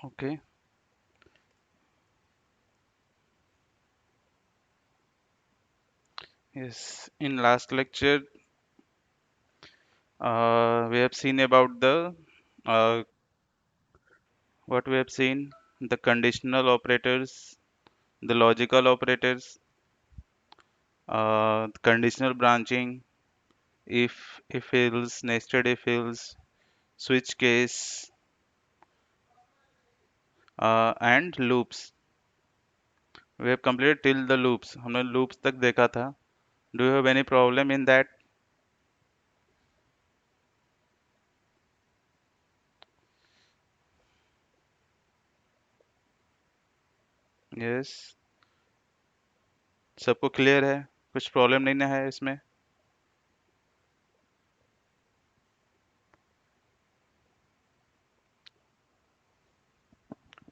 Okay. Yes. In last lecture, we have seen about the uh, what we have seen the conditional operators, the logical operators, conditional branching, if else, nested if else, switch case, and loops. We have completed till the loops. हमने loops तक देखा था. Do you have any problem in that? Yes. सबको clear है? कुछ problem नहीं ना है इसमें?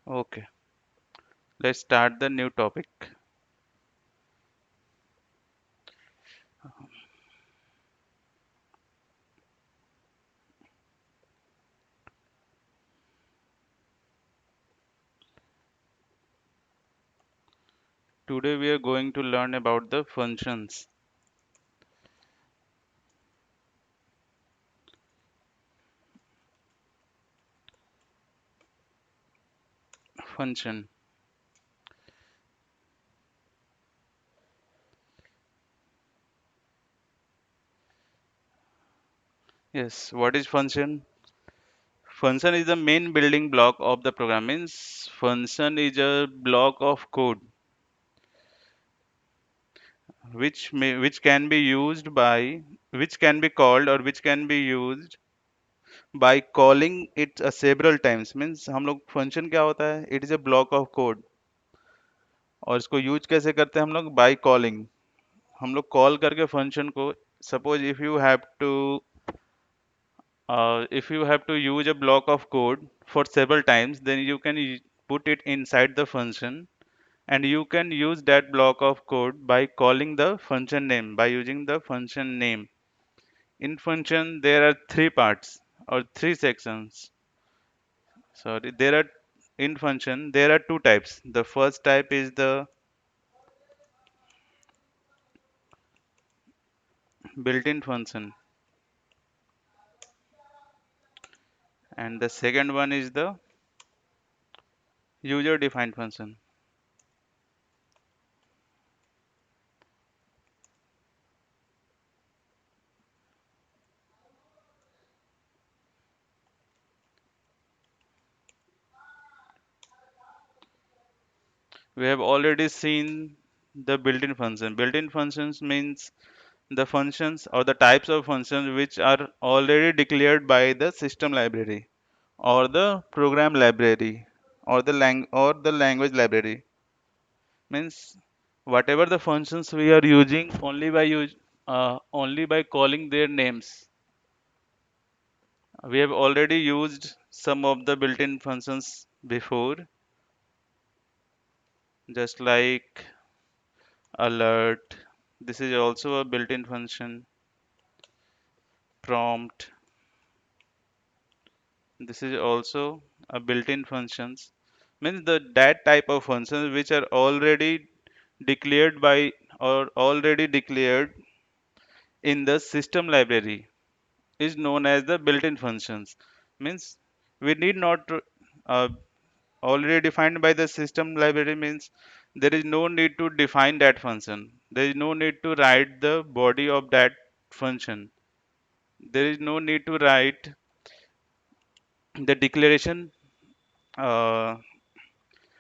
Okay. Let's start the new topic. Today we are going to learn about the functions. Function. Yes, what is function? Function is the main building block of the program. Means function is a block of code which can be used by which can be called or which can be used by calling it several times. Means हम लोग function क्या होता है? It is a block of code और इसको use कैसे करते हैं हम लोग? By calling. हम लोग कॉल करके फंक्शन को suppose if you have to use a block of code for several times, then you can put it inside the function, and you can use that block of code by calling the function name, by using the function name. In function there are three parts or three sections. Sorry, there are in function there are two types. The first type is the built-in function, and the second one is the user-defined function. We have already seen the built-in function. Built-in functions means the functions or the types of functions which are already declared by the system library or the program library or the language library. Means whatever the functions we are using only by calling their names. We have already used some of the built-in functions before, just like alert. This is also a built-in function. Prompt. This is also a built-in functions. Means that type of functions which are already declared by or already declared in the system library is known as the built-in functions. Means we need not uh, already defined by the system library, means there is no need to define that function. There is no need to write the body of that function. There is no need to write the declaration, uh,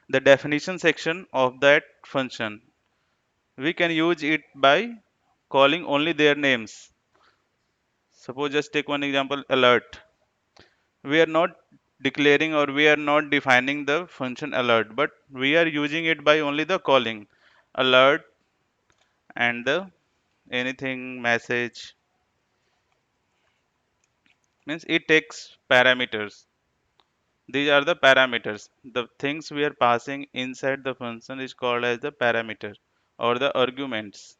the definition section of that function. We can use it by calling only their names. Suppose just take one example, alert. We are not declaring or we are not defining the function alert, but we are using it by only the calling alert and the anything message. Means it takes parameters. These are the parameters. The things we are passing inside the function is called as the parameter or the arguments.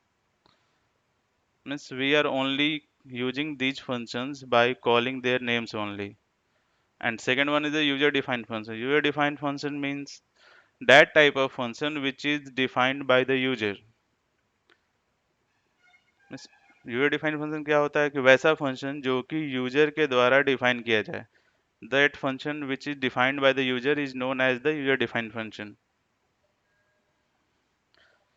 Means we are only using these functions by calling their names only. And second one is the user defined function. User defined function means that type of function which is defined by the user. User defined function क्या होता है कि वैसा function जो कि user के द्वारा define किया जाए. That function which is defined by the user is known as the user defined function.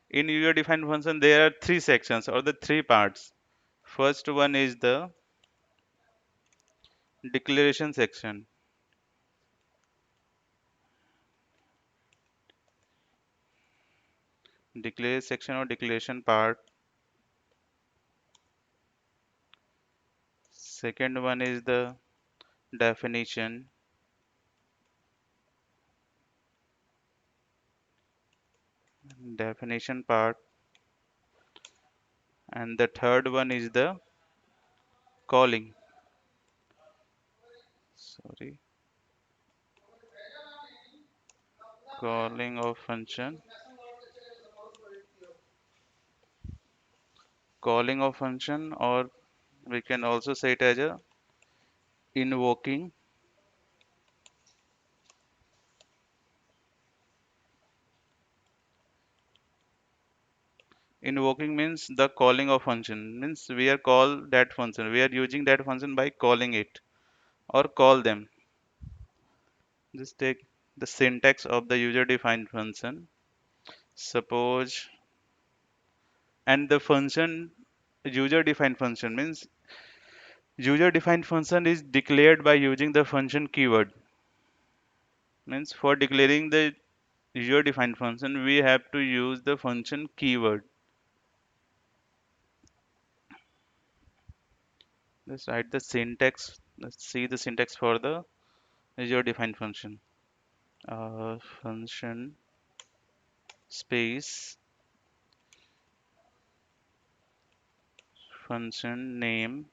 In user defined function there are three sections or the three parts. First one is the declaration section. Declaration section or declaration part. Second one is the definition. Definition part. And the third one is the calling. Sorry. Calling of function. Calling of function, or we can also say it as a invoking. Invoking means the calling of function. Means we are call that function. We are using that function by calling it or call them. Just take the syntax of the user defined function. Suppose, and the function user defined function means user defined function is declared by using the function keyword. Means for declaring the user defined function we have to use the function keyword. Let's write the syntax. Let's see the syntax for the user defined function. Function space function name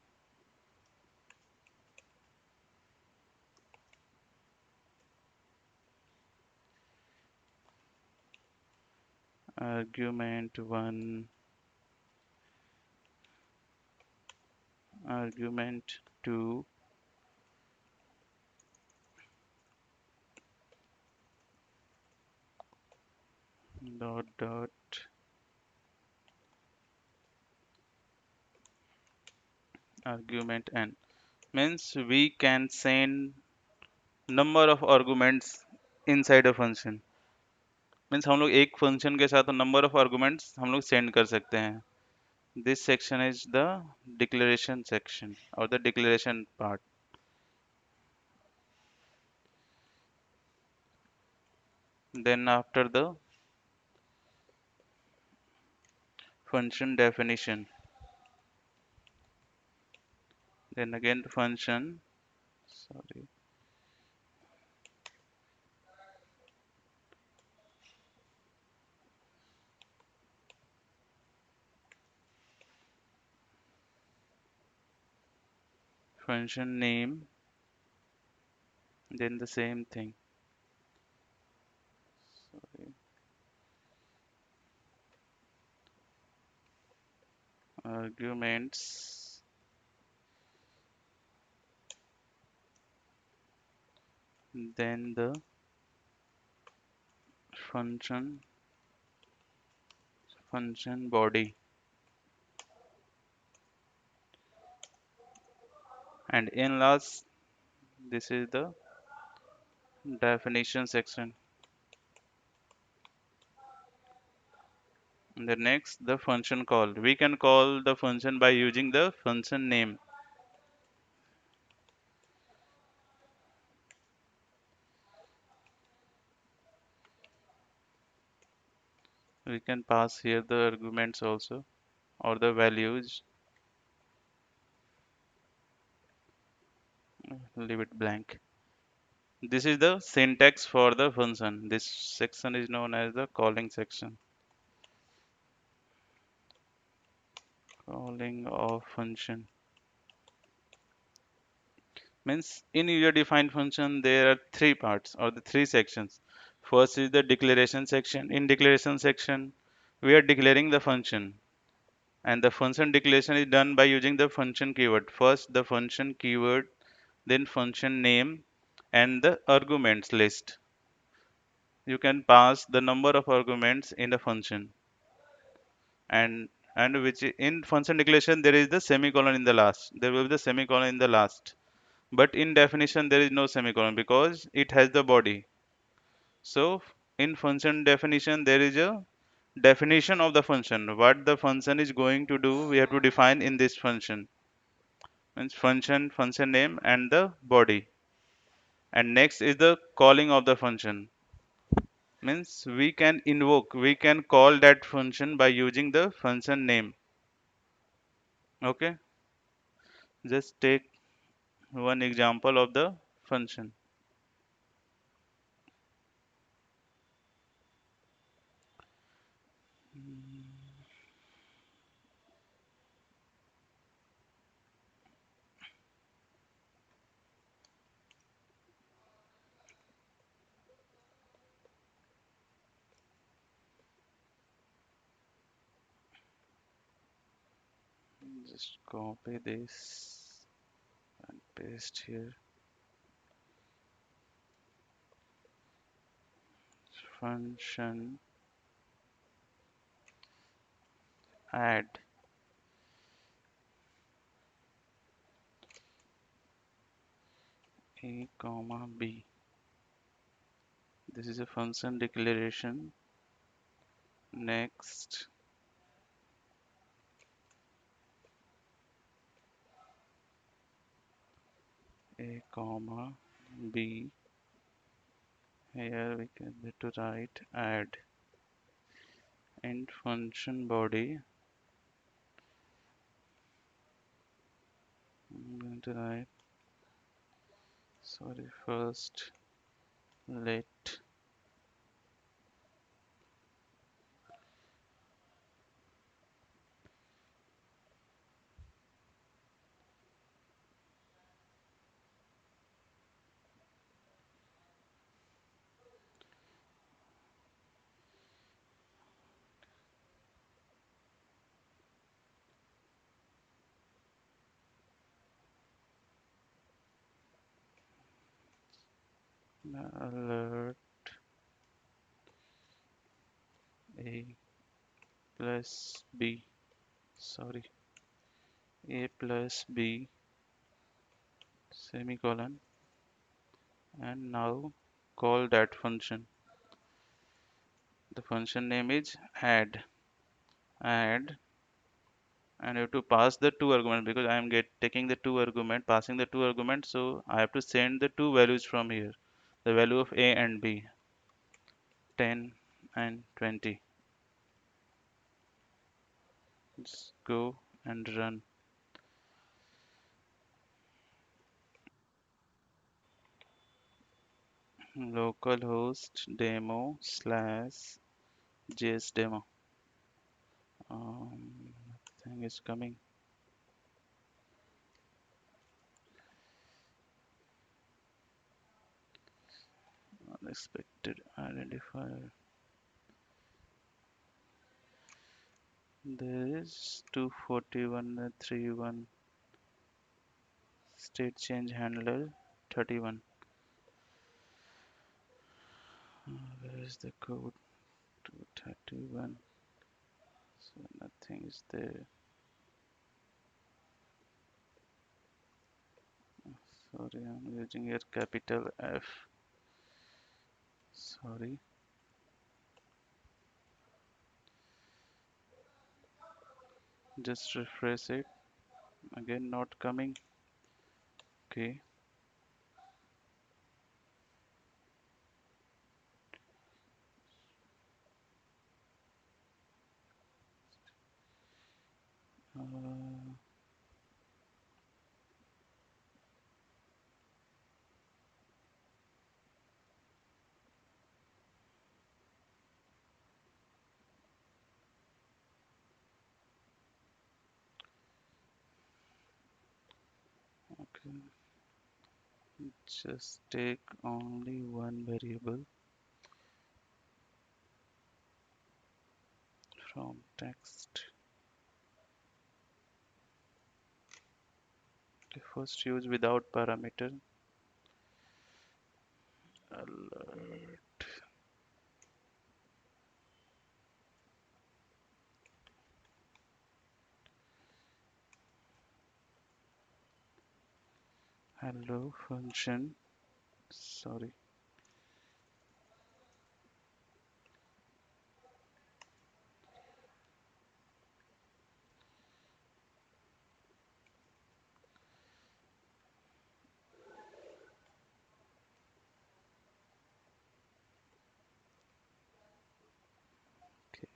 argument 1 argument 2 dot dot argument n. Means we can send number of arguments inside a function. Means हम लोग एक function के साथ number of arguments हम लोग send कर सकते हैं. This section is the declaration section और the declaration part. Then after the function definition, then again the function, sorry, function name, then the same thing. Sorry. Arguments, then the function body, and in last this is the definition section. And the next the function call. We can call the function by using the function name. We can pass here the arguments also or the values. Leave it blank. This is the syntax for the function. This section is known as the calling section. Calling of function means in user defined function there are three parts or the three sections. First is the declaration section. In declaration section we are declaring the function, and the function declaration is done by using the function keyword. First the function keyword, then function name, and the arguments list. You can pass the number of arguments in the function, and which in function declaration there is the semicolon in the last. There will be the semicolon in the last. But in definition there is no semicolon because it has the body. So in function definition there is a definition of the function. What the function is going to do, we have to define in this function. Means function name and the body. And next is the calling of the function. Means we can call that function by using the function name. Okay, just take one example of the function. Just copy this and paste here. Function add a comma b. This is a function declaration. Next, a comma b. Here we can need to write add and function body. I'm going to write, sorry, first let alert a plus b. Sorry, a plus b semicolon, and now call that function. The function name is add, and you have to pass the two arguments because I am taking the two argument, passing the two arguments, so I have to send the two values from here, the value of a and b, 10 and 20. Just go and run. Localhost demo slash jsdemo. Thing is coming. Unexpected identifier. There is 241.31 state change handler 31. Where is the code? 231. So nothing is there. Sorry, I'm using here capital F. Sorry. Just refresh it. Again, not coming. Okay. Uh, okay. Just take only one variable from text. Okay, first use without parameter. alert. Hello function. Sorry. Okay.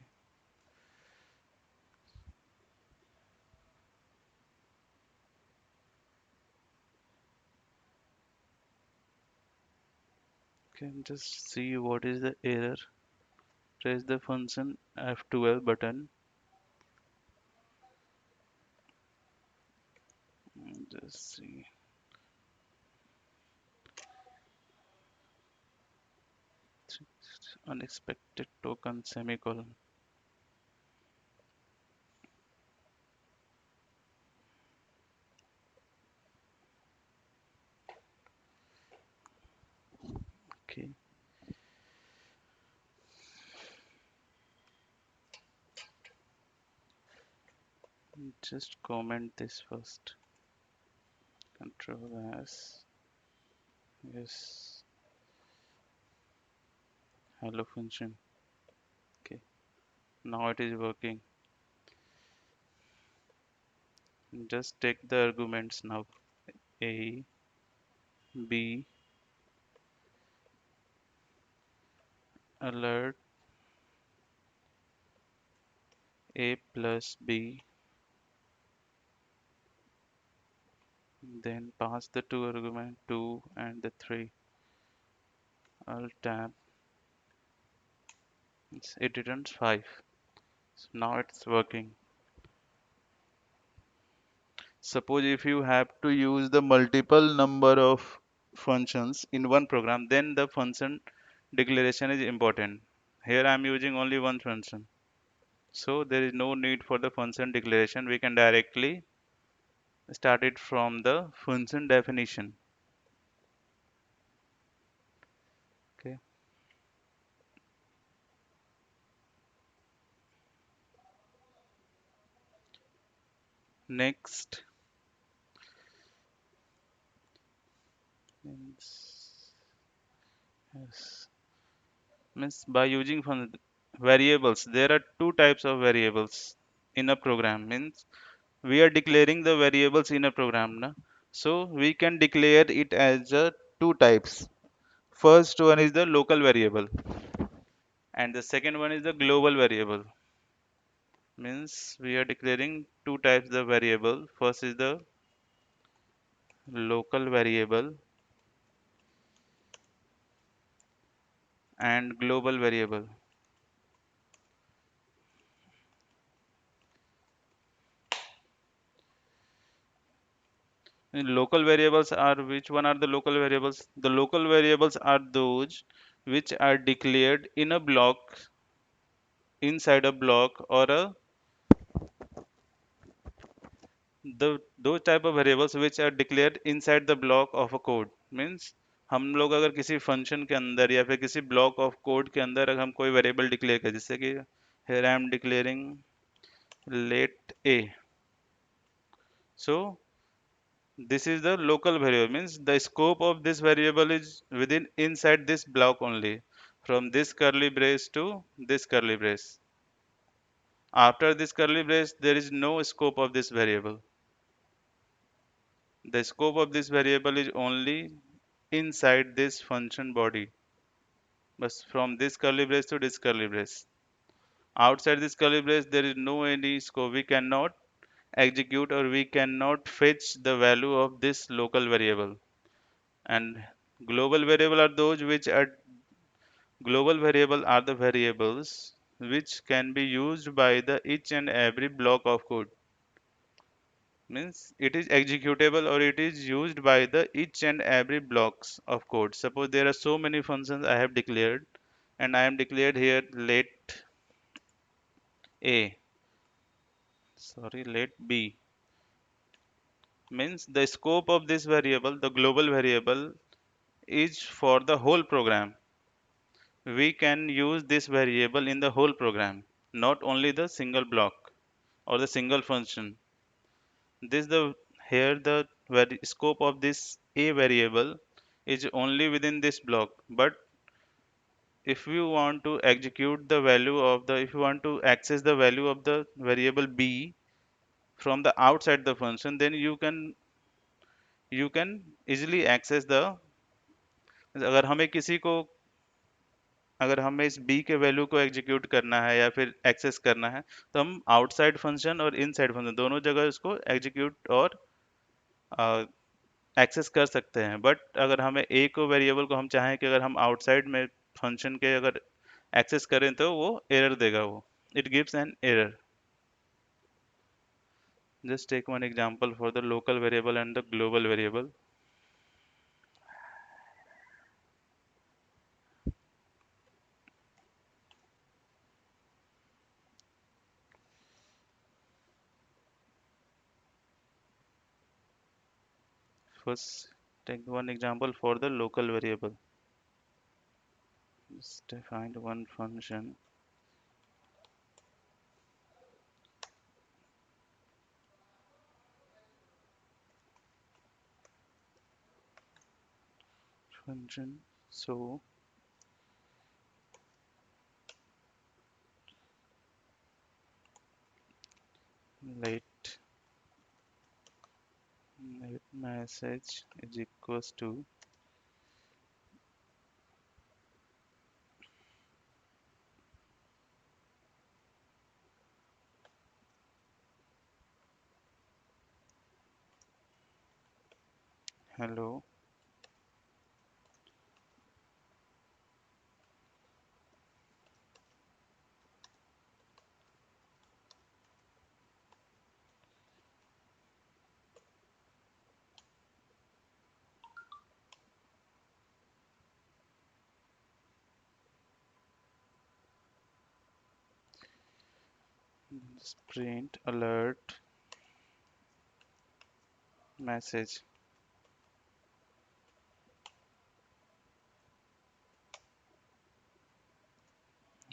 Can just see what is the error. Press the function F12 button. Just see. Unexpected token semicolon. Okay. Just comment this first. Control S. Yes. Hello function. Okay. Now it is working. Just take the arguments now. A, B, alert, A plus B, then pass the two argument 2 and the 3. Alt tab. It returns 5. So now it's working. Suppose if you have to use the multiple number of functions in one program, then the function declaration is important. Here I am using only one function. So there is no need for the function declaration. We can directly start it from the function definition. Okay. Next, means, yes, means by using variables, there are two types of variables in a program. Means we are declaring the variables in a program, na? So we can declare it as two types. First one is the local variable, and the second one is the global variable. Means we are declaring two types of variable. First is the local variable and global variable. And local variables are, which one are the local variables? The local variables are those which are declared in a block, inside a block, or a the those type of variables which are declared inside the block of a code. Means हम लोग अगर किसी function के अंदर या फिर किसी block of code के अंदर अगर हम कोई वेरिएबल डिक्लेयर करें, जैसे कि here I am declaring let a. So this is the local variable, means the scope of this variable is within inside this block only, from this curly brace to this curly brace. After this curly brace, there is no scope of this variable. The scope of this variable is only inside this function body, but from this curly brace to this curly brace. Outside this curly brace, there is no any scope. We cannot execute or we cannot fetch the value of this local variable. And global variable are those which are global variable are the variables which can be used by the each and every block of code. Means it is executable or it is used by the each and every blocks of code. Suppose there are so many functions I have declared, and I am declared here let a, sorry, let b. Means the scope of this variable, the global variable, is for the whole program. We can use this variable in the whole program, not only the single block or the single function. This the here the scope of this a variable is only within this block. But if you want to execute the value of the if you want to access the value of the variable b from the outside the function, then you can easily access the अगर हमें किसी को अगर हमें इस b के value को execute करना है या फिर एक्सेस करना है, तो हम आउटसाइड फंक्शन और इनसाइड फंक्शन दोनों जगह इसको एग्जीक्यूट और एक्सेस कर सकते हैं। बट अगर हमें ए को वेरिएबल को हम चाहें कि अगर हम आउटसाइड में फंक्शन के अगर एक्सेस करें तो वो एरर देगा, वो it gives an error. Just take one example for the local variable and the global variable. First, take one example for the local variable. Just define one function. Function. So let message is equals to hello. Print alert message.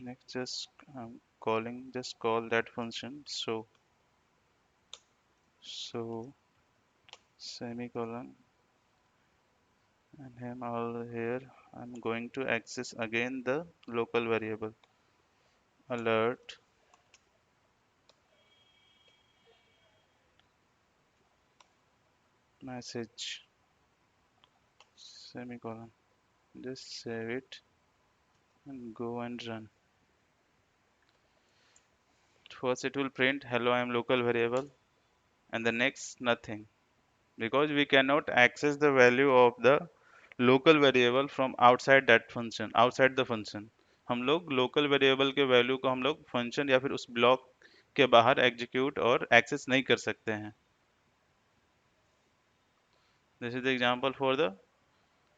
Next, just call that function. So semicolon, and him all here. I'm going to access again the local variable alert message semicolon. Just save it and go and run. First it will print hello, I am local variable, and the next nothing, because we cannot access the value of the local variable from outside that function, outside the function। हम लोग local variable के value को हम लोग function या फिर उस block के बाहर execute और access नहीं कर सकते हैं। This is the example for the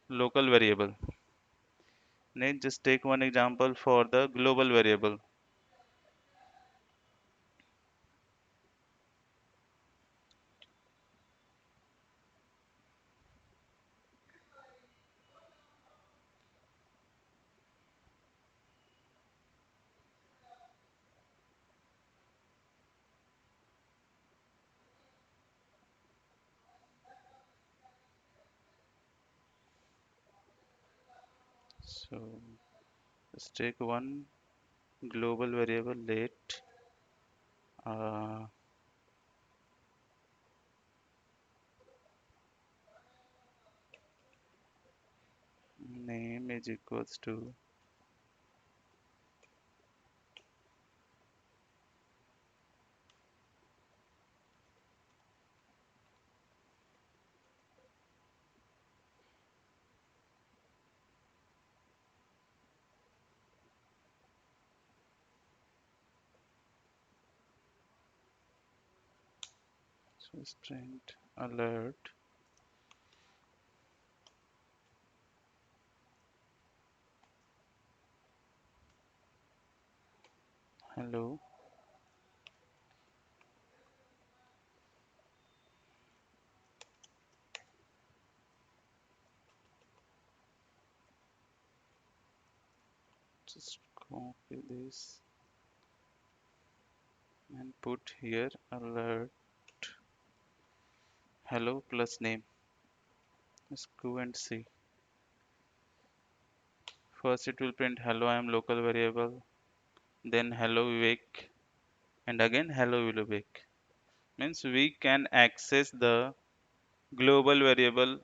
local variable। Next, just take one example for the global variable। So let's take one global variable let uh, name is equals to so print alert hello, Just copy this and put here alert hello plus name. Let's go and see. First it will print hello, I am local variable, then hello Vivek, and again hello Vivek. Means we can access the global variable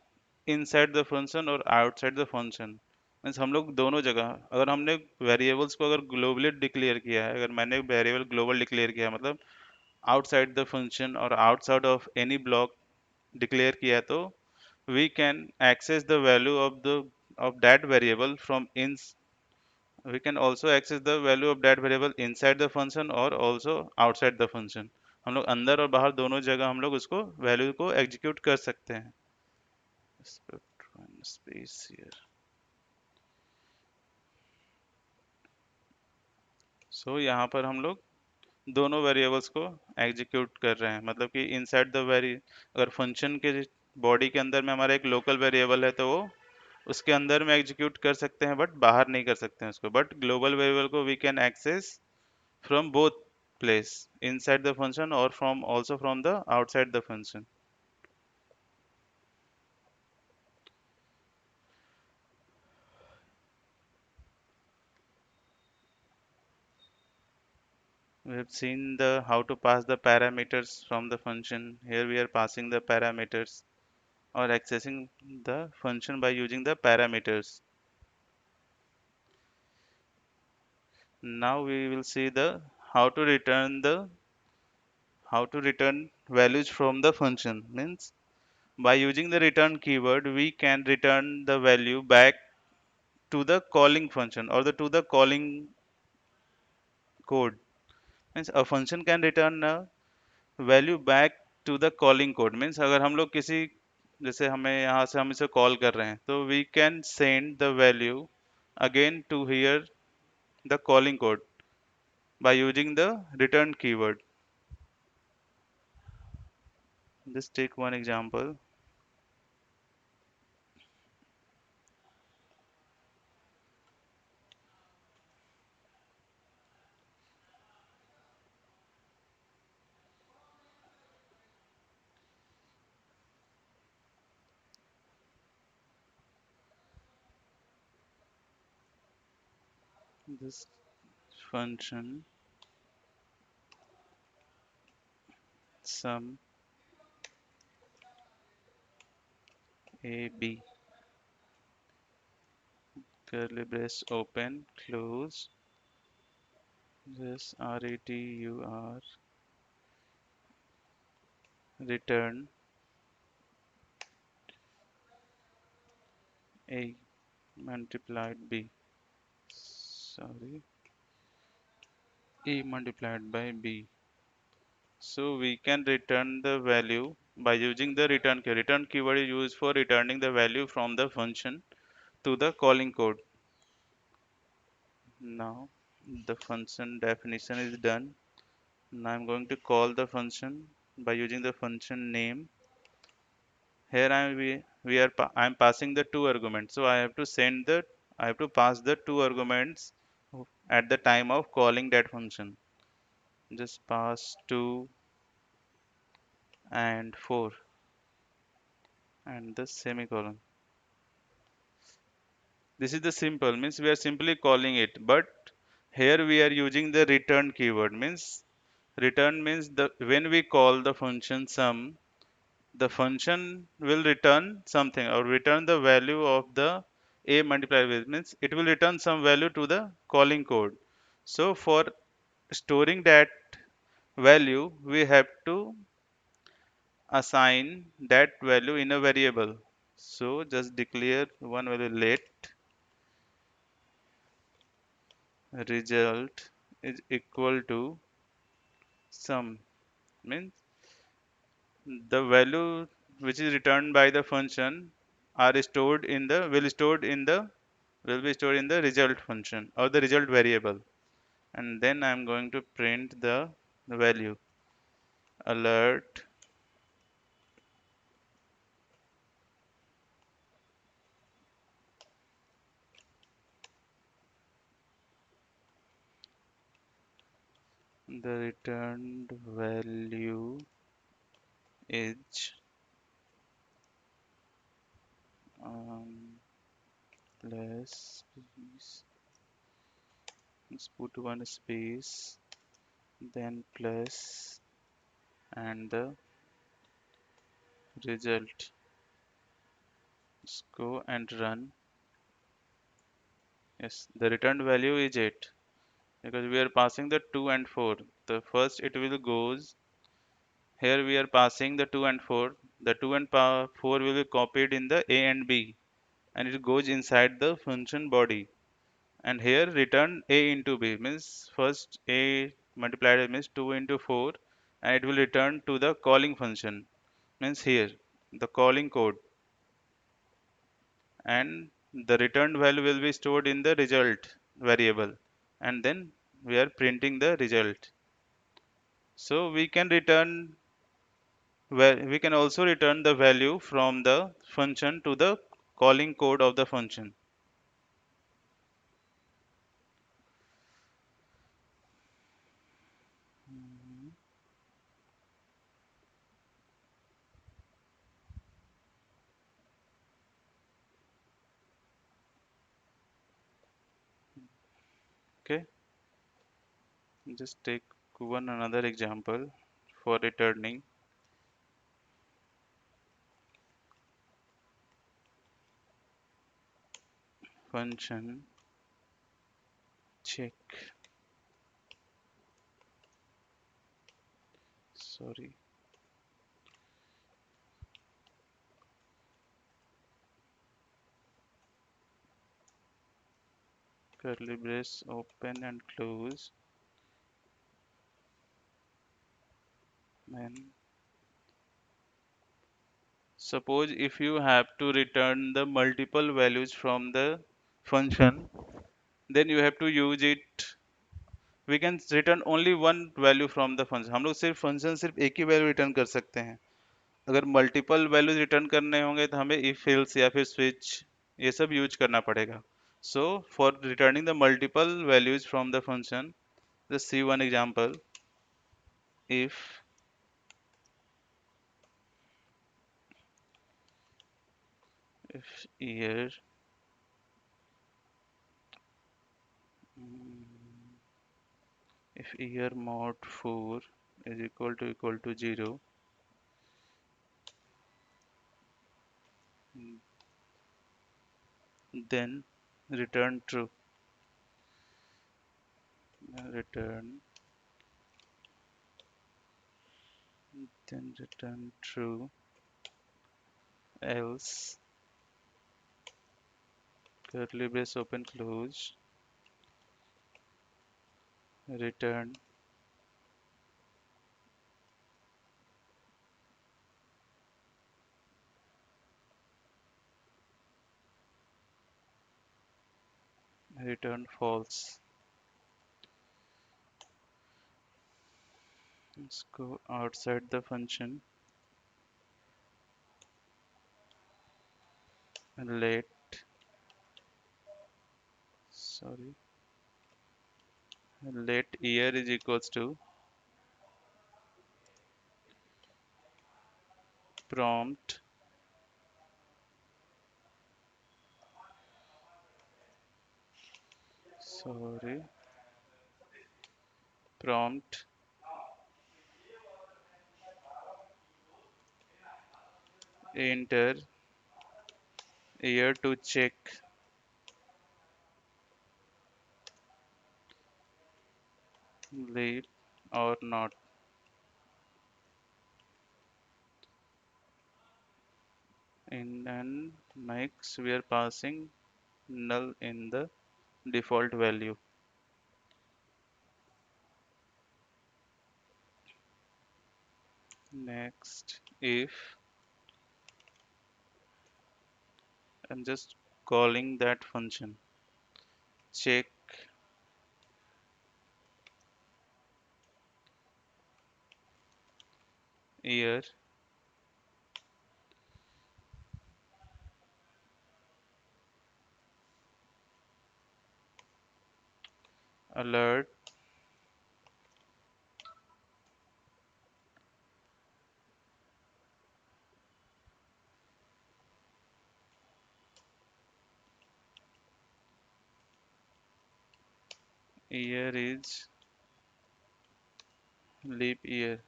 inside the function और outside the function. Means हम लोग दोनों जगह अगर हमने variables को अगर globally declare किया है, अगर मैंने वेरिएबल ग्लोबल डिक्लेयर किया है मतलब आउटसाइड द फंक्शन और outside of any block declare किया है, तो we can access the value of that variable from in we can also access the value of that variable inside the function और also outside the function. हम लोग अंदर और बाहर दोनों जगह हम लोग उसको वैल्यू को एग्जीक्यूट कर सकते हैं. Space here. सो यहाँ पर हम लोग दोनों वेरिएबल्स को एग्जीक्यूट कर रहे हैं, मतलब कि इनसाइड द वेरी अगर फंक्शन के बॉडी के अंदर में हमारा एक लोकल वेरिएबल है तो वो उसके अंदर में एग्जीक्यूट कर सकते हैं, बट बाहर नहीं कर सकते हैं उसको. बट ग्लोबल वेरिएबल को we can access from both place inside the function or from also from the outside the function. We have seen the how to pass the parameters from the function. Here we are passing the parameters or accessing the function by using the parameters. Now we will see the how to return the how to return values from the function. Means by using the return keyword we can return the value back to the calling function or the to the calling code. Means a function can return a value back to the calling code. Means अगर हम लोग किसी जैसे हमें यहाँ से हम इसे कॉल कर रहे हैं तो we can send the value again to here the calling code by using the return keyword. Just take one example. This function sum a b curly brace open close this retur return a multiplied b, sorry, a multiplied by b. So we can return the value by using the return key. Return keyword is used for returning the value from the function to the calling code. Now the function definition is done. Now I'm going to call the function by using the function name. Here we are I'm passing the two arguments. So I have to I have to pass the two arguments at the time of calling that function. Just pass 2 and 4 and the semicolon. This is the simple means we are simply calling it, but here we are using the return keyword. Means return means the when we call the function sum, the function will return something or return the value of the a multiplied with, means it will return some value to the calling code. So for storing that value we have to assign that value in a variable. So just declare one value let result is equal to sum. Means the value which is returned by the function are stored in the will be stored in the result function or the result variable, and then I'm going to print the value alert the returned value is um, plus space. Let's put one space, then plus, and the result. Let's go and run. Yes, the returned value is 8 because we are passing the 2 and 4. The first it will goes here we are passing the 2 and 4. The 2 and 4 will be copied in the A and B and it goes inside the function body. And here return A into B means first A multiplied means 2 into 4 and it will return to the calling function means here the calling code, and the returned value will be stored in the result variable, and then we are printing the result. So we can return where we can also return the value from the function to the calling code of the function. Okay, just take one another example for returning function check, sorry, curly brace open and close, then suppose if you have to return the multiple values from the function, then you have to use it. We can return only one value from the function. हम लोग सिर्फ function सिर्फ एक ही value return कर सकते हैं. अगर multiple values return करने होंगे तो हमें इफ एल्स या फिर स्विच ये सब यूज करना पड़ेगा. So for returning the multiple values from the function, just see one example. If year mm, if year mod 4 is equal to 0, then return true. Return then return true, else curly brace open close, return return false. Let's go outside the function. Let sorry let year is equals to prompt sorry prompt enter year to check leap or not. In and next we are passing null in the default value. Next if I'm just calling that function check year alert year is leap year.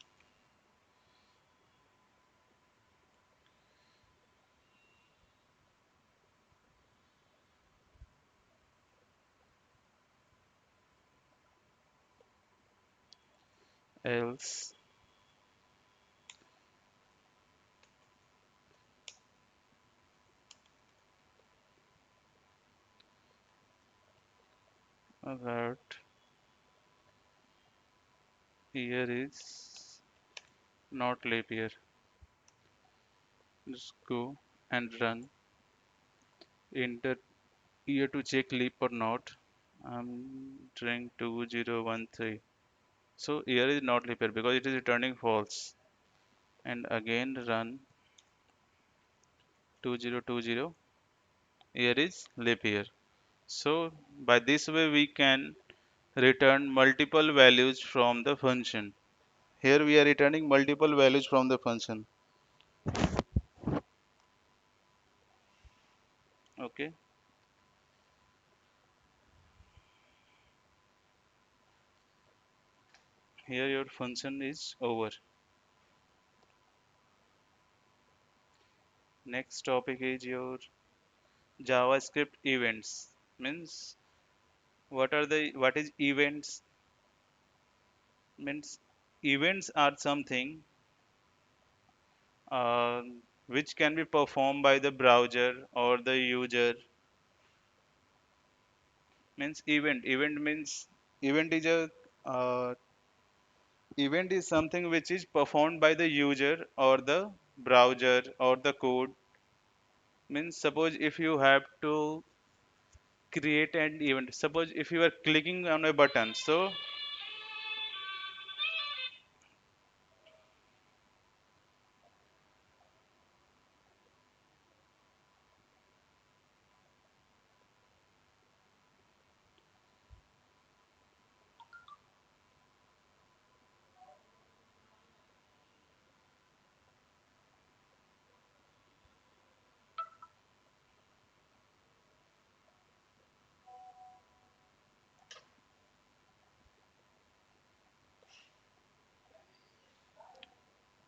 Else that year is not leap year. Just go and run. Enter year to check leap or not. I'm trying 2013. So year is not leap year because it is returning false. And again run 2020. Year is leap year. So by this way we can return multiple values from the function. Here we are returning multiple values from the function. Okay. Here your function is over. Next topic is your JavaScript events. Means what is events? Means events are something uh, which can be performed by the browser or the user. Means event means event is a event is something which is performed by the user or the browser or the code. Means suppose if you have to create an event, suppose if you are clicking on a button, so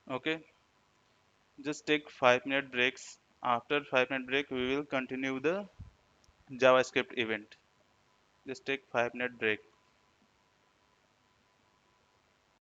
okay, just take 5 minute breaks. After 5 minute break we will continue the JavaScript event. Just take 5 minute break.